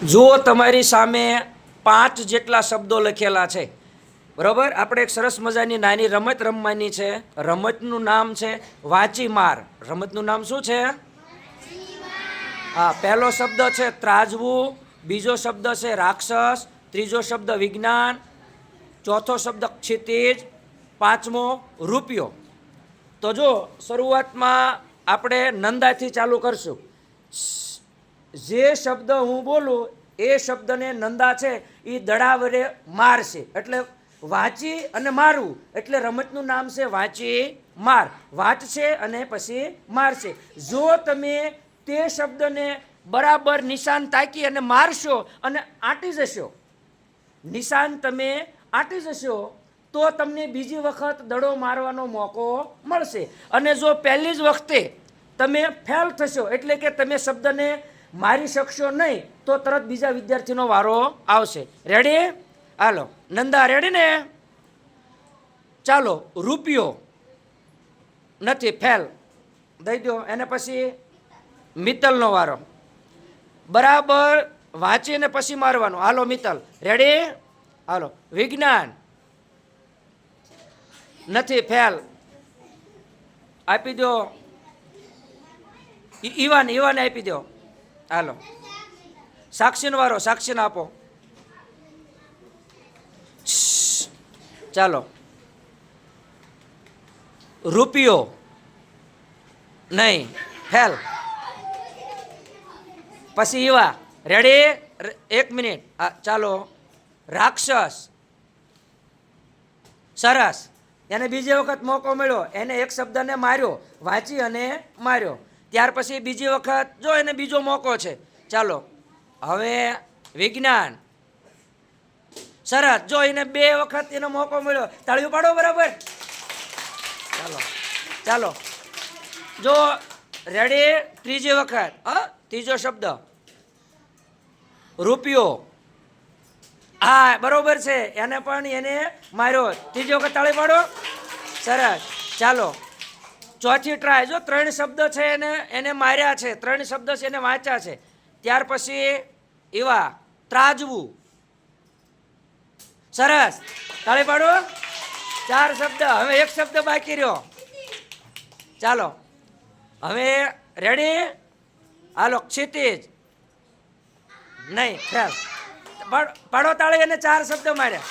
જુઓ તમારી સામે 5 જેટલા શબ્દો લખેલા છે, બરોબર. આપણે એક સરસ મજાની નાની રમત રમવાની છે. રમતનું નામ છે વાંચી માર. રમતનું નામ શું છે? હા, પહેલો શબ્દ છે ત્રાજવું, બીજો શબ્દ છે રાક્ષસ, ત્રીજો શબ્દ વિજ્ઞાન, ચોથો શબ્દ ક્ષિતિજ, પાંચમો રૂપિયો. તો જો શરૂઆતમાં આપણે નંદાથી ચાલુ કરશું. જે શબ્દ હું બોલું એ શબ્દને નંદા છે એ દડા વડે મારશે, એટલે વાંચી અને મારવું, એટલે રમતનું નામ છે વાંચી માર. વાંચશે અને પછી મારશે. જો તમે તે શબ્દને બરાબર નિશાન તાકી અને મારશો અને આંટી જશો, નિશાન તમે આંટી જશો, તો તમને બીજી વખત દડો મારવાનો મોકો મળશે. અને જો પહેલી જ વખતે તમે ફેલ થશો, એટલે કે તમે શબ્દને મારી શકશો નહીં, તો તરત બીજા વિદ્યાર્થીનો વારો આવશે. રેડી? હાલો, નંદા રેડી ને? ચાલો, રૂપિયો નથી, ફેલ દઈ દો. એને પછી મિત્તલનો વારો. બરાબર વાંચીને પછી મારવાનું. હાલો મિત્તલ, રેડી? હાલો, વિજ્ઞાન નથી, ફેલ. આપી દો ઈવાન, ઈવાને આપી દો. હાલો, સાક્ષીનો વારો. સાક્ષીને આપો. ચાલો, રૂપિયો નહીં, ફેલ. પછી ઈવા, રેડી? 1 મિનિટ. ચાલો, રાક્ષસ. સરસ. એને બીજી વખત મોકો મળ્યો, એને એક શબ્દને માર્યો, વાંચી અને માર્યો. ત્યાર પછી બીજી વખત જો એને બીજો મોકો છે. ચાલો, હવે વિજ્ઞાન. સરસ. જો એને 2 વખત એનો મોકો મળ્યો. તાળીઓ પાડો. બરાબર. ચાલો, ચાલો. જો રેડી? ત્રીજી વખત. ત્રીજો શબ્દ રૂપિયો. હા, બરોબર છે. એને પણ એને માર્યો. ત્રીજી વખત તાળી પાડો. સરસ. ચાલો, ચોથી ટ્રાય. જો 3 શબ્દ છે એને માર્યા છે, 3 શબ્દ છે એને વાંચ્યા છે. ત્યાર પછી એવા ત્રાજવું. સરસ. તાળી પાડો. 4 શબ્દ. હવે 1 શબ્દ બાકી રહ્યો. ચાલો, હવે રેડી? હાલો, ક્ષિતિજ નહીં, ફેલ. પાડો તાળી. એને 4 શબ્દ માર્યા.